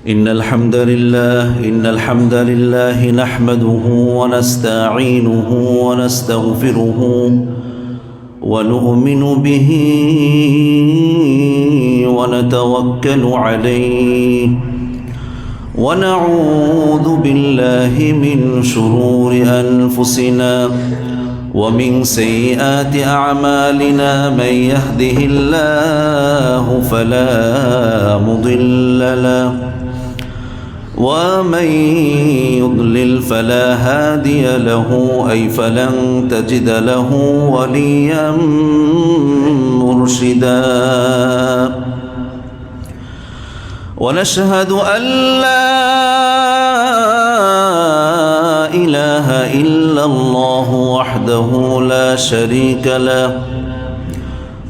إن الحمد لله نحمده ونستعينه ونستغفره ونؤمن به ونتوكل عليه ونعوذ بالله من شرور أنفسنا ومن سيئات أعمالنا من يهده الله فلا مضل له ومن يضلل فلا هادي له أي فلن تجد له وليا مرشدا ونشهد أن لا إله إلا الله وحده لا شريك له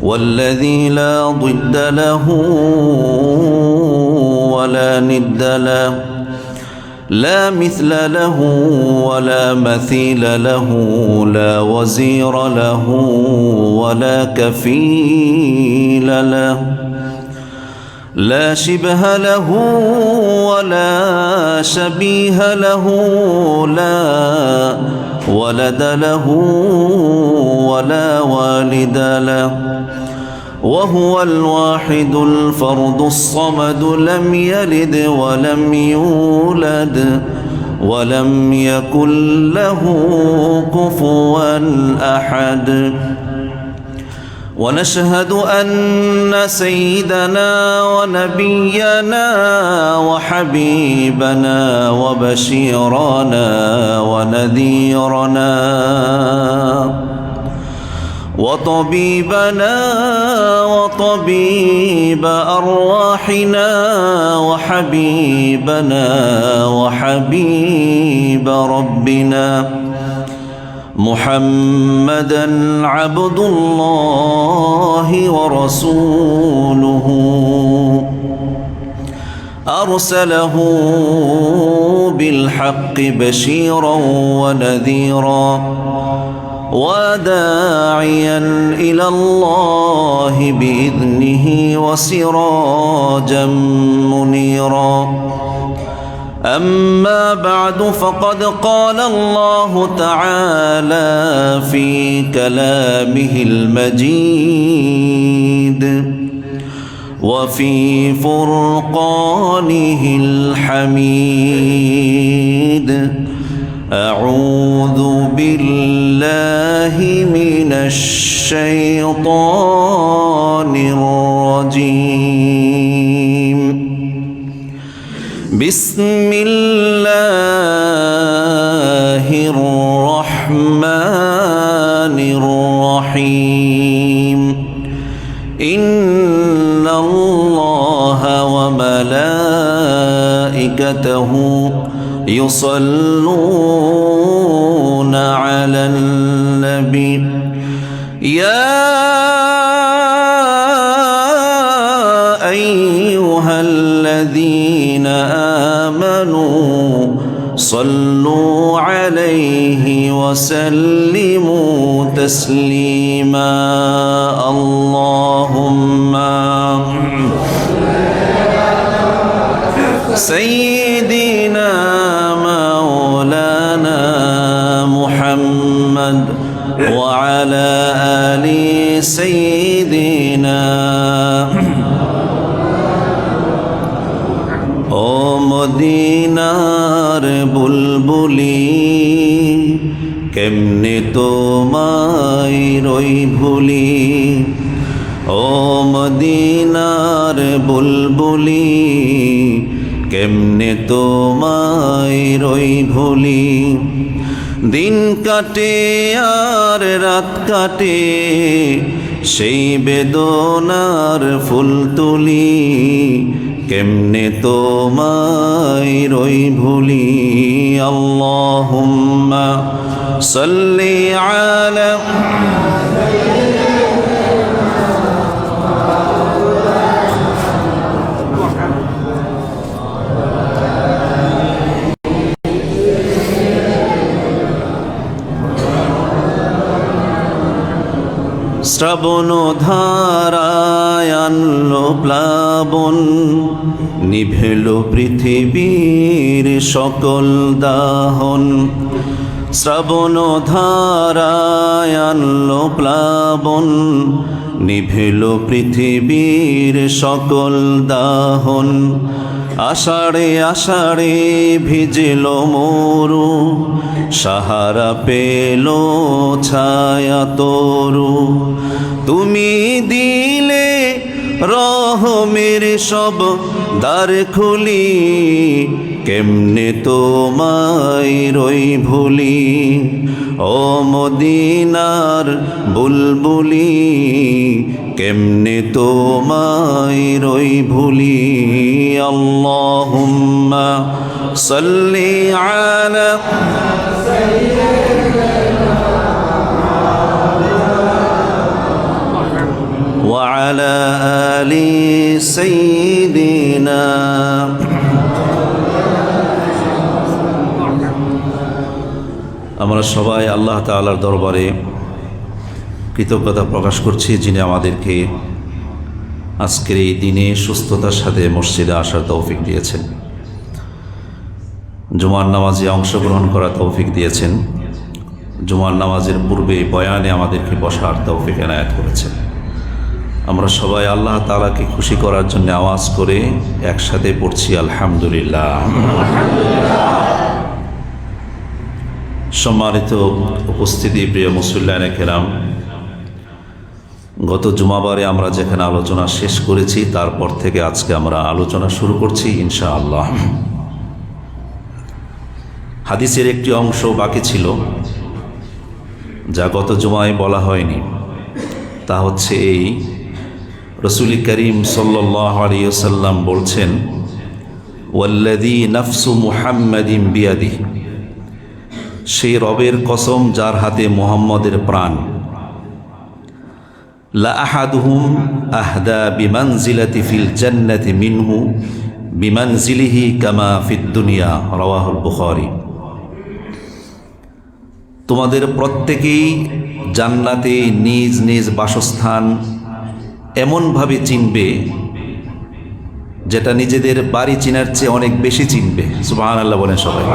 والذي لا ضد له ولا ند له لا مثل له ولا مثيل له لا وزير له ولا كفيل له لا شبه له ولا شبيه له لا ولد له ولا والد له وهو الواحد الفرد الصمد لم يلد ولم يولد ولم يكن له كفوا أحد ونشهد أن سيدنا ونبينا وحبيبنا وبشيرنا ونذيرنا وطبيبنا وطبيب أرواحنا وحبيبنا وحبيب ربنا محمدًا عبد الله ورسوله أرسله بالحق بشيرا ونذيرا وداعيا إلى الله بإذنه وسراجا منيرا أما بعد فقد قال الله تعالى في كلامه المجيد وفي فرقانه الحميد أعوذ بالله من الشيطان الرجيم بسم الله الرحمن الرحيم إن الله وملائكته يصلون على النبي يا أيها الذين آمنوا صلوا عليه وسلموا تسليما اللهم سيدنا مولانا محمد وعلى آل سيدنا ও মদিনার বুলবুলি কেমনে তোমায় রই ভুলি ও মদিনার বুলবুলি কেমনে তোমায় রই ভুলি দিন কাটে আর রাত কাটে সেই বেদনার ফুল তুলি কেমনে তোমায় রই ভুলি আল্লাহুম্মা সাল্লি আলা শ্রাবণ ধারায় আনলো প্লাবন, নিভেল পৃথিবীর সকল দাহন। শ্রাবণ ধারায় আনলো প্লাবন, নিভেল পৃথিবীর সকল দাহন। আষাঢ়ে আষাঢ়ে ভিজল মরু, সাহারা পেল ছায়া তরু। তুমি দিলে রহমের সব দ্বার খুলি, কেমনে তোমায় রই ভুলি। ও মদিনার বুলবুলি, কেমনে তোমায় রই ভুলি। আল্লাহুম্মা সাল্লি আলা ওয়া আলা আলি সাইয়্যিদিনা। আমরা সবাই আল্লাহ তাআলার দরবারে কৃতজ্ঞতা প্রকাশ করছি, যিনি আমাদেরকে আজকের এই দিনে সুস্থতার সাথে মসজিদে আসার তৌফিক দিয়েছেন, জুমার নামাজে অংশগ্রহণ করার তৌফিক দিয়েছেন, জুমার নামাজের পূর্বে বয়ানে আমাদেরকে বসার তৌফিক এনায়েত করেছেন। আমরা সবাই আল্লাহ তাআলাকে খুশি করার জন্য আওয়াজ করে একসাথে পড়ছি আলহামদুলিল্লাহ। সম্মানিত উপস্থিতি, প্রিয় মুসল্লিয়ানে কেরাম, গত জুমাবারে আমরা যেখানে আলোচনা শেষ করেছি তারপর থেকে আজকে আমরা আলোচনা শুরু করছি ইনশাআল্লাহ। হাদিসের একটি অংশ বাকি ছিল যা গত জুমায় বলা হয়নি, তা হচ্ছে এই, রসূল করিম সাল্লাল্লাহু আলাইহি ওয়াসাল্লাম বলছেন, ওয়াল্লাযী নাফসু মুহাম্মাদিন বিয়াদিহি, সেই রবের কসম যার হাতে মুহাম্মদের প্রাণ, লা আহাদুহুম আহদা বিমানজিলাতি ফিল জান্নাতি মিনহু বিমানজিলিহি কামা ফিদ দুনিয়া, রাওয়াহুল বুখারী। তোমাদের প্রত্যেকেই জান্নাতে নিজ নিজ বাসস্থান এমনভাবে চিনবে যেটা নিজেদের বাড়ি চিনার চেয়ে অনেক বেশি চিনবে। সুবহানাল্লাহ বলেন সবাই।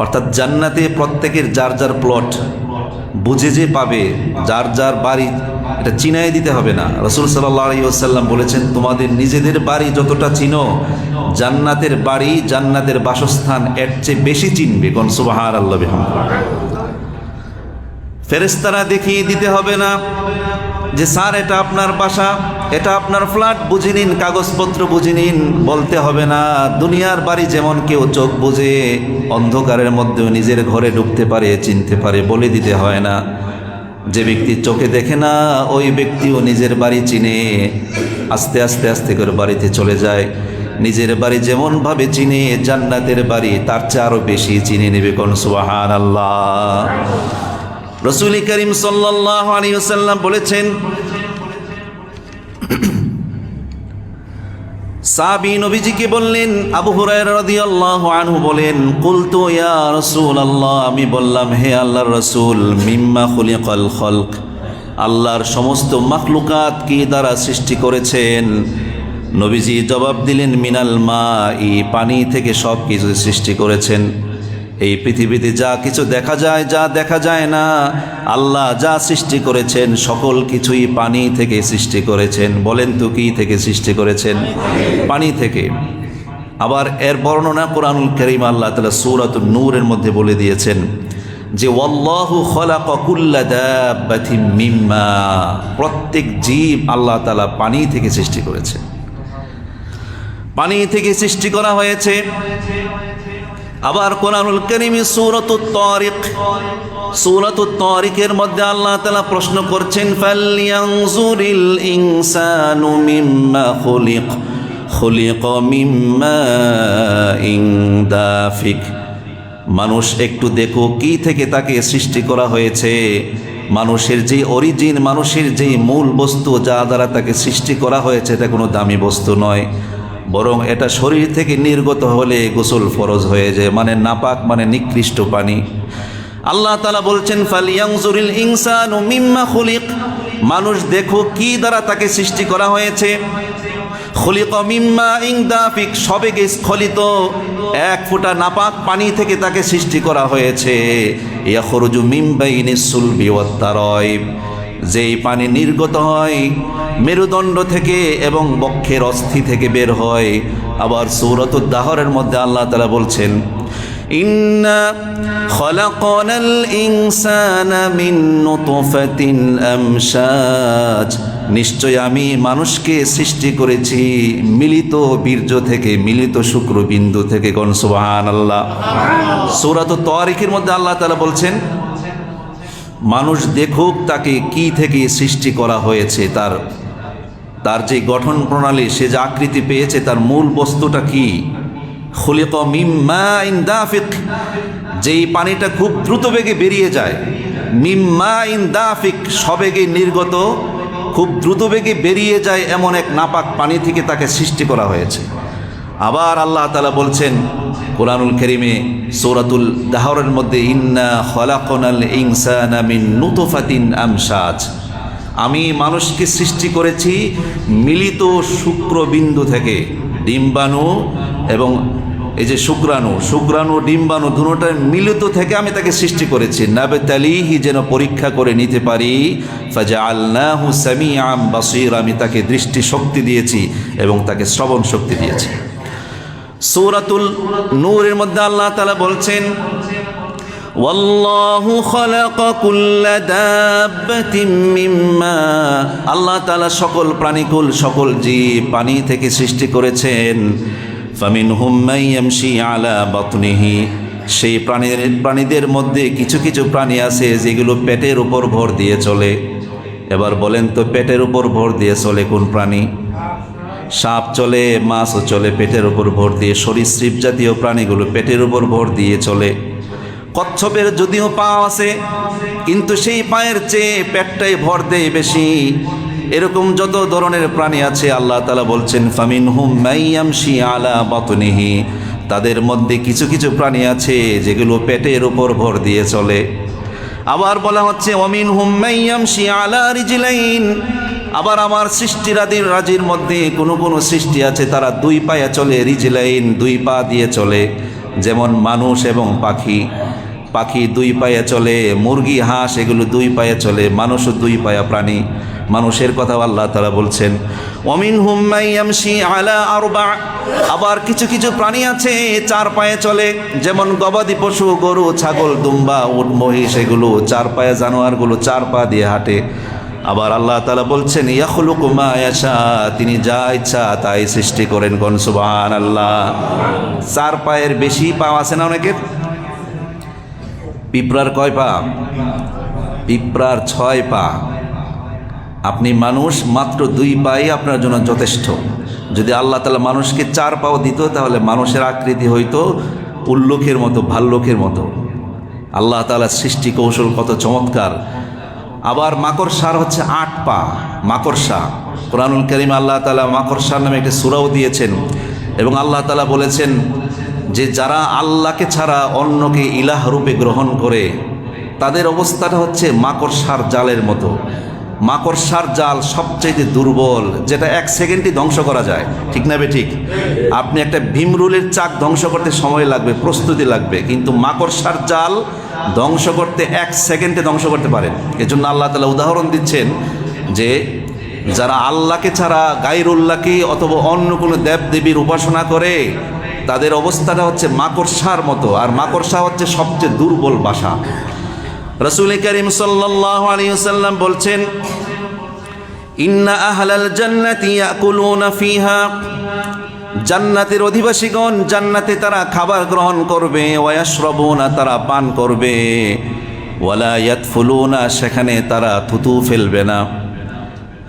অর্থাৎ জান্নাতে প্রত্যেকের যার যার প্লট বুঝে যে পাবে, যার যার বাড়ি, এটা চিনাই দিতে হবে না। রাসূল সাল্লাল্লাহু আলাইহি ওয়াসাল্লাম বলেছেন, তোমাদের নিজেদের বাড়ি যতটা চিনো, জান্নাতের বাড়ি, জান্নাতের বাসস্থান এর চেয়ে বেশি চিনবে। কোন সুবহানাল্লাহ বিহামদিহি। ফেরেশতারা দেখিয়ে দিতে হবে না যে স্যার এটা আপনার বাসা, এটা আপনার ফ্ল্যাট, বুঝে নিন, কাগজপত্র বুঝে নিন, বলতে হবে না। দুনিয়ার বাড়ি যেমন কেউ চোখ বুঝে অন্ধকারের মধ্যেও নিজের ঘরে ঢুকতে পারে, চিনতে পারে, বলে দিতে হয় না। যে ব্যক্তি চোখে দেখে না ওই ব্যক্তিও নিজের বাড়ি চিনে, আস্তে আস্তে আস্তে করে বাড়িতে চলে যায়। নিজের বাড়ি যেমনভাবে চিনে, জান্নাতের বাড়ি তার চেয়ে আরও বেশি চিনে নেবে। কোন সুবহানাল্লাহ। রাসূল করিম সাল্লাল্লাহু আলাইহি ওয়াসাল্লাম বলেছেন, সাহাবী নবীজিকে বললেন, আবু হুরায়রা রাদিয়াল্লাহু আনহু বলেন, কুলতু ইয়া রাসূলুল্লাহ, আমি বললাম হে আল্লাহর রাসূল, মিম্মা খুলিকাল খালক, আল্লাহর সমস্ত মাখলুকাত কি দ্বারা সৃষ্টি করেছেন? নবীজি জবাব দিলেন, মিনাল মাই, পানি থেকে সব কিছু সৃষ্টি করেছেন। এই পৃথিবীতে যা কিছু দেখা যায়, যা দেখা যায় না, আল্লাহ যা সৃষ্টি করেছেন সকল কিছুই পানি থেকে সৃষ্টি করেছেন। বলেন তো কি থেকে সৃষ্টি করেছেন? পানি থেকে। আবার এর বর্ণনা কোরআনুল কারীম আল্লাহ তাআলা সূরাতুন নূরের মধ্যে বলে দিয়েছেন যে ওয়াল্লাহু খালাকা কুল্লা দাব্বাতিন মিম্মা, প্রত্যেক জীব আল্লাহ তাআলা পানি থেকে সৃষ্টি করেছেন, পানি থেকে সৃষ্টি করা হয়েছে। আবার কোরআনুল কারীমে সূরাতুত তারিকের মধ্যে আল্লাহ তাআলা প্রশ্ন করছেন, ফালইয়ানজুরিল ইনসানু মিম্মা খুলিকা মিম্মা দাফিক, মানুষ একটু দেখো কি থেকে তাকে সৃষ্টি করা হয়েছে। মানুষের যে অরিজিন, মানুষের যে মূল বস্তু যা দ্বারা তাকে সৃষ্টি করা হয়েছে, এটা কোনো দামি বস্তু নয়, বরং এটা শরীর থেকে নির্গত হলে গোসল ফরজ হয়ে যায়, মানে নাপাক, মানে নিকৃষ্ট পানি। আল্লাহ তাআলা বলছেন, ফালইয়ানজুরিল ইনসানু মিম্মা খুলিক, মানুষ দেখো কি দ্বারা তাকে সৃষ্টি করা হয়েছে। খুলিকা মিন মাইন দাফিক, সবেগে স্খলিত এক ফোঁটা নাপাক পানি থেকে তাকে সৃষ্টি করা হয়েছে। ইয়াখরুজু মিন বাইনিস সুলবি ওয়াত তারাইব, যেই পানি নির্গত হয় মেরুদণ্ড থেকে এবং বক্ষের অস্থি থেকে বের হয়। আবার সূরাতুদ দাহরের মধ্যে আল্লাহ তাআলা বলছেন, ইন্না খলাকনাল ইনসানা মিন নুতফাতিন আমশাজ, নিশ্চয় আমি মানুষকে সৃষ্টি করেছি মিলিত বীর্য থেকে, মিলিত শুক্রবিন্দু থেকে। কোন সুবহানাল্লাহ। সূরাতুত তারিকের মধ্যে আল্লাহ তাআলা বলছেন, মানুষ দেখুক তাকে কি থেকে সৃষ্টি করা হয়েছে, তার যে গঠন প্রণালী, সে যে আকৃতি পেয়েছে, তার মূল বস্তুটা কি। খুলিকা মিন মাইন দাফিক, যেই পানিটা খুব দ্রুত বেগে বেরিয়ে যায়। মিন মাইন দাফিক, সবেগে নির্গত, খুব দ্রুত বেগে বেরিয়ে যায় এমন এক নাপাক পানি থেকে তাকে সৃষ্টি করা হয়েছে। আবার আল্লাহ তাআলা বলছেন কোরআনুল কারীমে সূরাতুল দাহরের মধ্যে, ইন্না খলাকনাল ইনসানা মিন নুতফাতিন আমশাজ, আমি মানুষকে সৃষ্টি করেছি মিলিত শুক্রবিন্দু থেকে। ডিম্বাণু এবং এই যে শুক্রাণু ডিম্বাণু দুটোটার মিলিত থেকে আমি তাকে সৃষ্টি করেছি। নাবতালিহি, যেন পরীক্ষা করে নিতে পারি। ফাজআলনাহু সামিআন বাসীরা, আমি তাকে দৃষ্টি শক্তি দিয়েছি এবং তাকে শ্রবণ শক্তি দিয়েছি। সূরাতুল নূরের মধ্যে আল্লাহ তাআলা বলছেন, ওয়াল্লাহু খালাকা কুল্লা দাব্বাতিন মিম্মা, আল্লাহ তাআলা সকল প্রাণীকুল, সকল জীব পানি থেকে সৃষ্টি করেছেন। ফামিনহুম মান ইয়ামশি আলা বাতনিহি, সেই প্রাণীদের মধ্যে কিছু কিছু প্রাণী আছে যেগুলো পেটের উপর ভর দিয়ে চলে। এবার বলেন তো, পেটের উপর ভর দিয়ে চলে কোন প্রাণী? সাপ চলে, মাছও চলে পেটের উপর ভর দিয়ে। সরীসৃপ জাতীয় প্রাণীগুলো পেটের উপর ভর দিয়ে চলে। কচ্ছপের যদিও পা আছে, কিন্তু সেই পায়ের চেয়ে পেটটাই ভর দেয় বেশি। এরকম যত ধরনের প্রাণী আছে আল্লাহ তাআলা বলছেন, ফামিনহুম মান ইয়ামশি আলা বাতনিহি, তাদের মধ্যে কিছু কিছু প্রাণী আছে যেগুলো পেটের উপর ভর দিয়ে চলে। আবার বলা হচ্ছে, ওয়ামিনহুম মান ইয়ামশি আলা রিজলাইন, আবার আমার রাজির মধ্যে কোনো কোনো সৃষ্টি আছে তারা দুই পায়ে চলে। রিজলাইন, দুই পা দিয়ে চলে, যেমন মানুষ এবং পাখি দুই পায়ে চলে, মুরগি হাঁস এগুলো দুই পায়ে চলে, মানুষও দুই পায়া প্রাণী। মানুষের কথা আল্লাহ তাআলা বলছেন, ওয়ামিনহুম মান ইয়ামশি আলা আরবা, আবার কিছু কিছু প্রাণী আছে চার পায়ে চলে, যেমন গবাদি পশু, গরু, ছাগল, দুম্বা, উট, মহিষ, এগুলো চার পায়ে জানোয়ারগুলো চার পা দিয়ে হাঁটে। আবার আল্লাহ তাআলা বলছেন, ইয়াখলুকু মা ইয়াশা, তিনি যা ইচ্ছা তাই সৃষ্টি করেন। কোন সুবহানাল্লাহ। চার পায়ের বেশি পা আছে না অনেকের? পিঁপড়ার কয় পা? পিঁপড়ার 6 পা। আপনি মানুষ, মাত্র 2 পাই আপনার জন্য যথেষ্ট। যদি আল্লাহ তাআলা মানুষকে 4 পাও দিত, তাহলে মানুষের আকৃতি হইতো উল্লুকের মতো, ভাল্লুকের মতো। আল্লাহ তাআলার সৃষ্টি কৌশল কত চমৎকার। আবার মাকড়সার হচ্ছে 8 পা। মাকড়সা, কোরআনুল কারীমে আল্লাহ তাআলা মাকড়সার নামে একটা সূরাও দিয়েছেন, এবং আল্লাহ তাআলা বলেছেন যে যারা আল্লাহকে ছাড়া অন্যকে ইলাহ রূপে গ্রহণ করে, তাদের অবস্থাটা হচ্ছে মাকড়সার জালের মতো। মাকড়সার জাল সবচেয়ে দুর্বল, যেটা 1 সেকেন্ডে ধ্বংস করা যায়। ঠিক না ঠিক? আপনি একটা ভীমরুলের চাক ধ্বংস করতে সময় লাগবে, প্রস্তুতি লাগবে, কিন্তু মাকড়সার জাল ধ্বংস করতে 1 সেকেন্ডে ধ্বংস করতে পারেন। এজন্য আল্লাহ তাআলা উদাহরণ দিচ্ছেন যে যারা আল্লাহকে ছাড়া গায়রুল্লাহকে অথবা অন্য কোনো দেবদেবীর উপাসনা করে, তাদের অবস্থাটা হচ্ছে মাকড়সার মতো। আর মাকড়সা হচ্ছে সবচেয়ে দুর্বল বাসা। রাসূল করিম সাল্লাল্লাহু আলাইহি ওয়াসাল্লাম বলছেন, ইন্না আহলাল জান্নাতি ইয়াকুলুনা ফিহা, জান্নাতের অধিবাসীগণ জান্নাতে তারা খাবার গ্রহণ করবে, ওয়া ইয়াশরাবুনা, তারা পান করবে, ওয়ালা ইয়াতফুলুনা, সেখানে তারা থুতু ফেলবে না।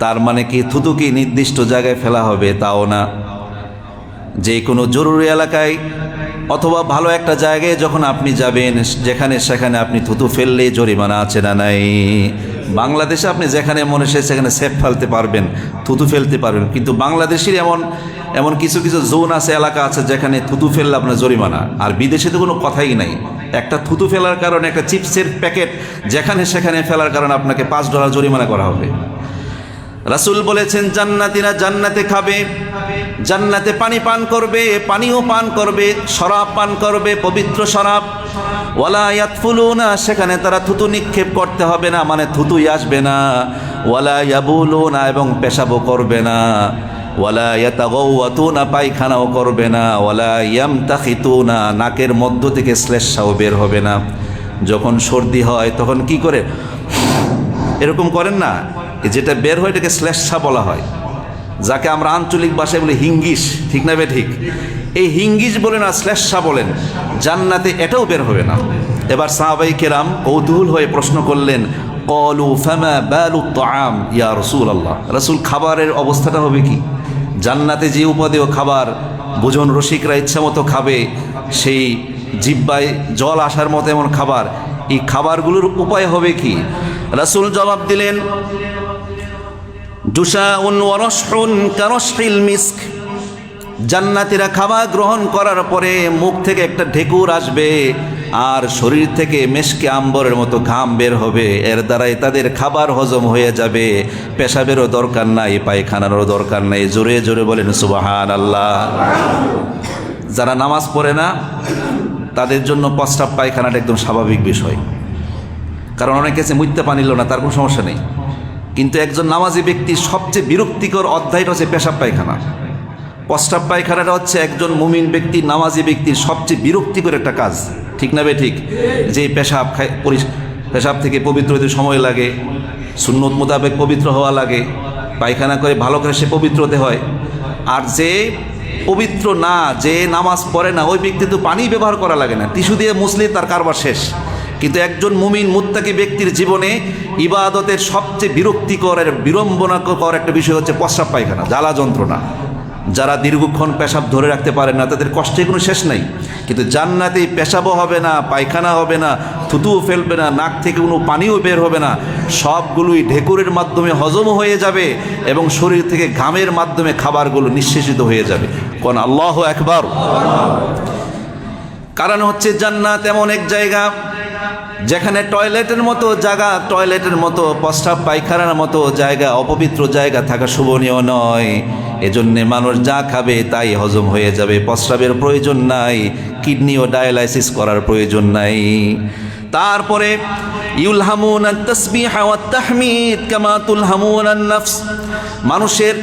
তার মানে কি থুতু কি নির্দিষ্ট জায়গায় ফেলা হবে? তাও না। যে কোনো জরুরি এলাকায় অথবা ভালো একটা জায়গায় যখন আপনি যাবেন, যেখানে সেখানে আপনি থুতু ফেললেই জরিমানা আছে না নাই? বাংলাদেশে আপনি যেখানে মনে হয় সেখানে সেফ ফেলতে পারবেন, থুতু ফেলতে পারবেন, কিন্তু বাংলাদেশের এমন কিছু কিছু জোন আছে, এলাকা আছে যেখানে থুতু ফেললে আপনার জরিমানা। আর বিদেশে তো কোনো কথাই নাই। একটা থুতু ফেলার কারণে, একটা চিপসের প্যাকেট যেখানে সেখানে ফেলার কারণে আপনাকে $5 জরিমানা করা হবে। রাসূল বলেছেন জান্নাতীরা জান্নাতে খাবে, জান্নাতে পানি পান করবে, পানিও পান করবে, শরাব পান করবে, পবিত্র শরাব। ওয়ালা ইয়াতফুলুনা, সেখানে তারা থুতু নিক্ষেপ করতে হবে না, মানে থুতুই আসবে না। ওয়ালা ইয়াবুলুনা, এবং পেশাবও করবে না। ওয়ালা ইয়াতাগাওয়াতুনা, পায়খানাও করবে না। ওয়ালা ইয়ামতাখিতুনা, নাকের মধ্য থেকে শ্লেষ্মাও বের হবে না। যখন সর্দি হয় তখন কি করে, এরকম করেন না, যেটা বের হয় এটাকে শ্লেষ্মা বলা হয়, যাকে আমরা আঞ্চলিক ভাষায় বলি হিঙ্গিস, ঠিক না বে ঠিক? এই হিঙ্গিস বলেন আর শ্লেষ্মা বলেন, জান্নাতে এটাও বের হবে না। এবার সাহাবাই কেরাম কৌতূহল হয়ে প্রশ্ন করলেন, ক্বালু ফামা বালুত তাআম ইয়া রাসূলুল্লাহ, রাসূল খাবারের অবস্থাটা হবে কি? জান্নাতে যে উপাদেয় খাবার, ভোজন রসিকরা ইচ্ছা মতো খাবে, সেই জিহ্বায় জল আসার মতো এমন খাবার, এই খাবারগুলোর উপায় হবে কি? রাসূল জবাব দিলেন, জুশাউন ওয়া রাশহুন কারাশহিল মিস্ক, জান্নাতীরা খাবার গ্রহণ করার পরে মুখ থেকে একটা ঢেকুর আসবে আর শরীর থেকে মেশকে আম্বরের মতো ঘাম বের হবে। এর দ্বারাই তাদের খাবার হজম হয়ে যাবে, পেশাবেরও দরকার নাই, পায়খানারও দরকার নাই। জোরে জোরে বলেন সুবহানাল্লাহ। যারা নামাজ পড়ে না তাদের জন্য প্রস্রাব পায়খানাটা একদম স্বাভাবিক বিষয়, কারণ অনেকে আছে মুইতে পানি নিল না, তার কোনো সমস্যা নেই। কিন্তু একজন নামাজি ব্যক্তির সবচেয়ে বিরক্তিকর অধ্যায়টা হচ্ছে পেশাব পায়খানা। প্রস্রাব পায়খানাটা হচ্ছে একজন মুমিন ব্যক্তি, নামাজি ব্যক্তির সবচেয়ে বিরক্তিকর একটা কাজ, ঠিক না বে ঠিক? যে পেশাব থেকে পবিত্র হতে সময় লাগে, সুন্নত মোতাবেক পবিত্র হওয়া লাগে, পায়খানা করে ভালো করে সে পবিত্র হতে হয়। আর যে পবিত্র না, যে নামাজ পড়ে না, ওই ব্যক্তি তো পানি ব্যবহার করা লাগে না, টিস্যু দিয়ে মুছলে তার কারবার শেষ। কিন্তু একজন মুমিন মুত্তাকি ব্যক্তির জীবনে ইবাদতের সবচেয়ে বিরক্তিকর আর বিড়ম্বনাকর একটা বিষয় হচ্ছে প্রস্রাব পায়খানা, জ্বালা যন্ত্রণা। যারা দীর্ঘক্ষণ পেশাব ধরে রাখতে পারে না তাদের কষ্টের কোনো শেষ নাই। কিন্তু জান্নাতে পেশাবও হবে না, পায়খানা হবে না, থুতুও ফেলবে না, নাক থেকে কোনো পানিও বের হবে না, সবগুলোই ঢেকুরের মাধ্যমে হজম হয়ে যাবে এবং শরীর থেকে ঘামের মাধ্যমে খাবারগুলো নিঃশেষিত হয়ে যাবে। কোন আল্লাহু আকবার। কারণ হচ্ছে জান্নাত এমন এক জায়গা যেখানে টয়লেটের মতো জায়গা, টয়লেটের মতো প্রস্রাব পায়খানার মতো জায়গা, অপবিত্র জায়গা থাকা শোভনীয় নয়। এজন্যে মানুষ যা খাবে তাই হজম হয়ে যাবে, প্রস্রাবের প্রয়োজন নাই, কিডনিও ডায়ালাইসিস করার প্রয়োজন নাই। তারপরে ইউলহামুনা তাসবিহ ওয়া তাহমিদ কামা তুলহামুনা নাফস, মানুষের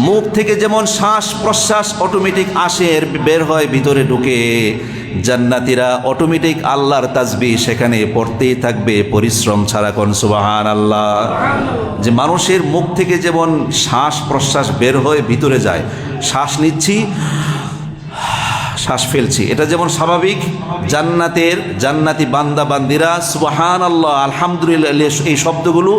মুখ থেকে যেমন শ্বাস প্রশ্বাস অটোমেটিক আসে, বের হয় ভিতরে ঢুকে, জান্নাতীরা অটোমেটিক আল্লাহর তাসবিহ সেখানে পড়তেই থাকবে পরিশ্রম ছাড়া। কোন সুবহানাল্লাহ। যে মানুষের মুখ থেকে যেমন শ্বাস প্রশ্বাস বের হয়ে ভিতরে যায়, শ্বাস নিচ্ছি শ্বাস ফেলছি, এটা যেমন স্বাভাবিক, জান্নাতি বান্দা বান্দিরা সুবহানাল্লাহ আলহামদুলিল্লাহ এই শব্দগুলো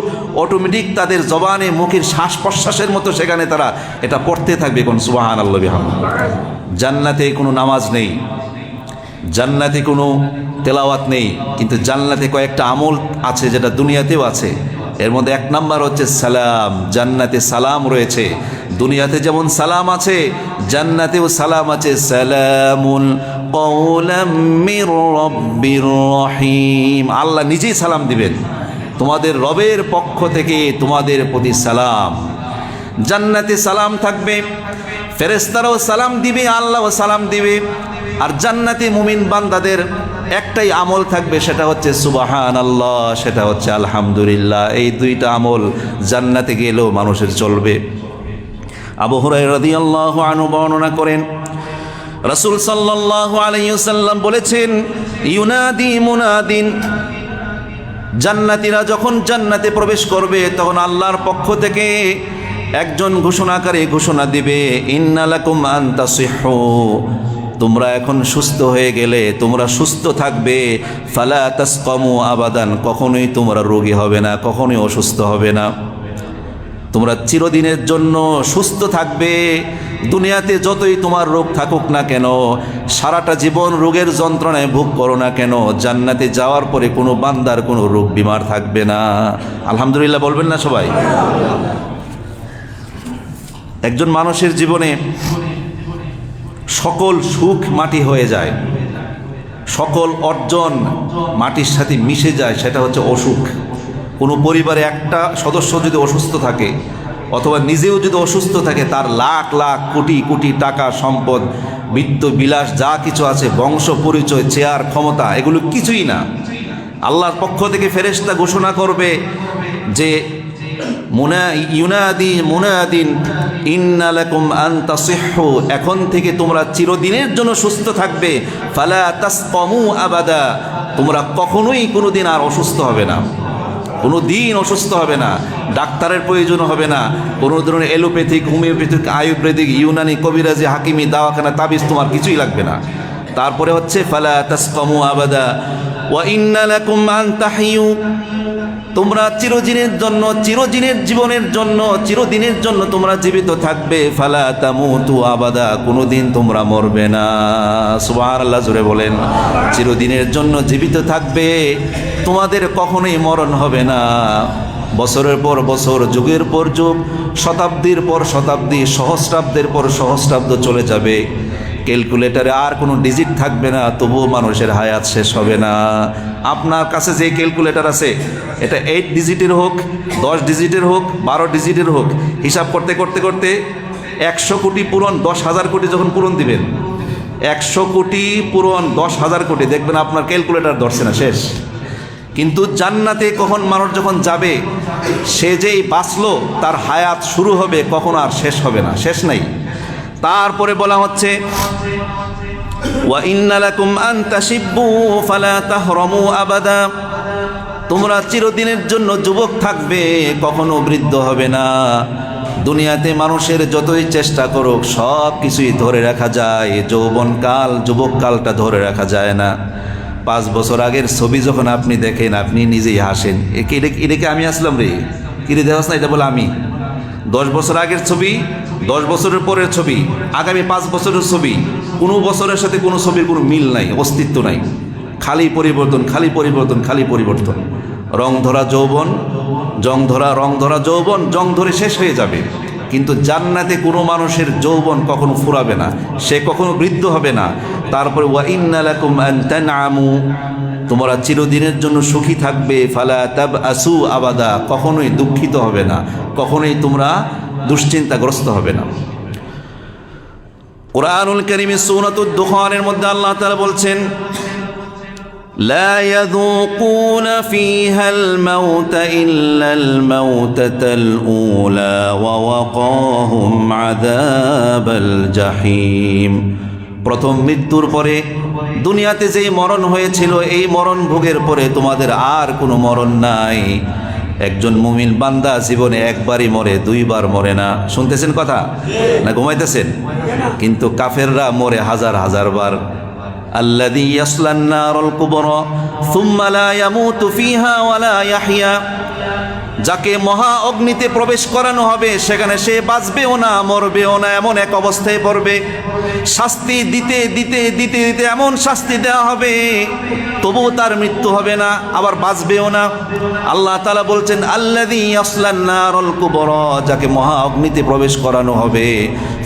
অটোমেটিক তাদের জবানে মুখের শ্বাস প্রশ্বাসের মতো সেখানে তারা এটা পড়তে থাকবে। কোন সুবহানাল্লাহ বিহামদিহি। জান্নাতে কোনো নামাজ নেই, জান্নাতে কোনো তেলাওয়াত নেই, কিন্তু জান্নাতে কয়েকটা আমল আছে যেটা দুনিয়াতেও আছে। এর মধ্যে এক নাম্বার হচ্ছে সালাম। জান্নাতে সালাম রয়েছে, দুনিয়াতে যেমন সালাম আছে জান্নাতেও সালাম আছে। সালামুন কওলাম মির রাব্বির রহিম, আল্লাহ নিজেই সালাম দিবেন, তোমাদের রবের পক্ষ থেকে তোমাদের প্রতি সালাম। জান্নাতে সালাম থাকবে, ফেরেশতারাও সালাম দিবে, আল্লাহও সালাম দিবে। আর জান্নাতি মুমিন বান্দাদের একটাই আমল থাকবে, সেটা হচ্ছে সুবহানাল্লাহ, সেটা হচ্ছে আলহামদুলিল্লাহ। এই দুইটা আমল জান্নাতে গেলেও মানুষের চলবে। আবু হুরায়রা রাদিয়াল্লাহু আনহু বর্ণনা করেন, রাসূল সাল্লাল্লাহু আলাইহি ওয়াসাল্লাম বলেছেন, ইউনাদি মুনাদিন, জান্নাতীরা যখন জান্নাতে প্রবেশ করবে তখন আল্লাহর পক্ষ থেকে একজন ঘোষণাকারী ঘোষণা দিবে, ইন্না লাকুম আন তাসিহু, তোমরা এখন সুস্থ হয়ে গেলে, তোমরা সুস্থ থাকবে। ফালা তাসকামু আবাদান, কখনোই তোমরা রোগী হবে না, কখনোই অসুস্থ হবে না, তোমরা চিরদিনের জন্য সুস্থ থাকবে। দুনিয়াতে যতই তোমার রোগ থাকুক না কেন, সারাটা জীবন রোগের যন্ত্রণায় ভোগ করো না কেন, জান্নাতে যাওয়ার পরে কোনো বান্দার কোনো রোগ বিমার থাকবে না। আলহামদুলিল্লাহ বলবেন না সবাই? একজন মানুষের জীবনে সকল সুখ মাটি হয়ে যায়, সকল অর্জন মাটির সাথে মিশে যায়, সেটা হচ্ছে অসুখ। কোনো পরিবারে একটা সদস্য যদি অসুস্থ থাকে অথবা নিজেও যদি অসুস্থ থাকে তার লাখ লাখ কোটি কোটি টাকা সম্পদ বিত্ত বিলাস যা কিছু আছে বংশ পরিচয় চেয়ার ক্ষমতা এগুলো কিছুই না। আল্লাহর পক্ষ থেকে ফেরেশতা ঘোষণা করবে যে মুনাদিন ইন্না লাকুম আন তাসিহু, এখন থেকে তোমরা চিরদিনের জন্য সুস্থ থাকবে। ফালা তাসকামু আবাদা, তোমরা কখনোই কোনোদিন আর অসুস্থ হবে না, কোনো দিন অসুস্থ হবে না, ডাক্তারের প্রয়োজন হবে না, কোনো ধরনের এলোপ্যাথিক হোমিওপ্যাথিক আয়ুর্বেদিক ইউনানি কবিরাজি হাকিমি দাওয়াখানা তাবিজ তোমার কিছুই লাগবে না। তারপরে হচ্ছে ফালা তাসকামু আবাদা ওয়া ইন্না লাকুম আন তাহিয়ু, তোমরা চিরদিনের জন্য চিরদিনের জীবনের জন্য চিরদিনের জন্য তোমরা জীবিত থাকবে। ফালা তামুতু আবাদা, কোনোদিন তোমরা মরবে না। সুবহানাল্লাহ, জোরে বলেন। চিরদিনের জন্য জীবিত থাকবে, তোমাদের কখনোই মরণ হবে না। বছরের পর বছর, যুগের পর যুগ, শতাব্দীর পর শতাব্দী, সহস্রাব্দের পর সহস্রাব্দ চলে যাবে, ক্যালকুলেটারে আর কোনো ডিজিট থাকবে না, তবুও মানুষের হায়াত শেষ হবে না। আপনার কাছে যে ক্যালকুলেটার আছে এটা 8 ডিজিটের হোক, 10 ডিজিটের হোক, 12 ডিজিটের হোক, হিসাব করতে করতে করতে 100 কোটি পূরণ 10,000 কোটি যখন পূরণ দিবেন, 100 কোটি পূরণ 10,000 কোটি, দেখবেন আপনার ক্যালকুলেটার ধরছে না, শেষ। কিন্তু জান্নাতে কখন মানুষ যখন যাবে, সে যেই বাঁচলো তার হায়াত শুরু হবে, কখনো আর শেষ হবে না, শেষ নাই। তারপরে বলা হচ্ছে ওয়া ইন্না লাকুম আন তাশিব্বু ফালা তাহরামু আবাদা, তোমরা চিরদিনের জন্য যুবক থাকবে, কখনো বৃদ্ধ হবে না। দুনিয়াতে মানুষের যতই চেষ্টা করুক সব কিছুই ধরে রাখা যায়, যৌবনকাল যুবককালটা ধরে রাখা যায় না। 5 বছর আগের ছবি যখন আপনি দেখেন আপনি নিজেই হাসেন, এটাকে আমি আসলাম রে, কিরে দেখাস না, এটা বলে আমি। 10 বছর আগের ছবি, 10 বছরের পরের ছবি, আগামী 5 বছরের ছবি, কোনো বছরের সাথে কোনো ছবির কোনো মিল নাই, অস্তিত্ব নাই, খালি পরিবর্তন, খালি পরিবর্তন, খালি পরিবর্তন। রং ধরা যৌবন, জং ধরা, রং ধরা যৌবন, জং ধরে শেষ হয়ে যাবে। কিন্তু জান্নাতে কোনো মানুষের যৌবন কখনো ফুরাবে না, সে কখনো বৃদ্ধ হবে না। তারপরে ওয়া ইন্না লাকুম আন তানআমু, তোমরা চিরদিনের জন্য সুখী থাকবে। ফালা তাবআসু আবাদা, কখনোই দুঃখিত হবে না, কখনোই তোমরা দুশ্চিন্তাগ্রস্ত হবে না। কুরআনুল কারীমে সূরাতুদ দুখানের মধ্যে আল্লাহ তাআলা বলছেন লা ইয়াযুকুনা ফীহাল মাউতা ইল্লাল মাউতাতাল উলা ওয়া ওয়াকাহুম আযাবাল জাহিম, প্রথম মৃত্যুর পরে দুনিয়াতে যেই মরণ হয়েছিল এই মরণ ভোগের পরে তোমাদের আর কোনো মরণ নাই। একজন মুমিন বান্দা জীবনে একবারই মরে, 2 বার মরে না। শুনতেছেন কথা না ঘুমাইতেছেন? কিন্তু কাফেররা মরে হাজার হাজার বার। আল্লাযী ইয়াসলান নারুল কুবরা সুম্মা লা ইয়ামুতু ফিহা ওয়া লা ইয়াহইয়া, যাকে মহা অগ্নিতে প্রবেশ করানো হবে সেখানে সে বাঁচবেও না মরবেও না, এমন এক অবস্থায় পড়বে। শাস্তি দিতে দিতে দিতে দিতে এমন শাস্তি দেওয়া হবে তবুও তার মৃত্যু হবে না, আবার বাঁচবেও না। আল্লাহ তাআলা বলছেন আল্লাযী ইয়াসলান নারুল কুবরা, যাকে মহা অগ্নিতে প্রবেশ করানো হবে,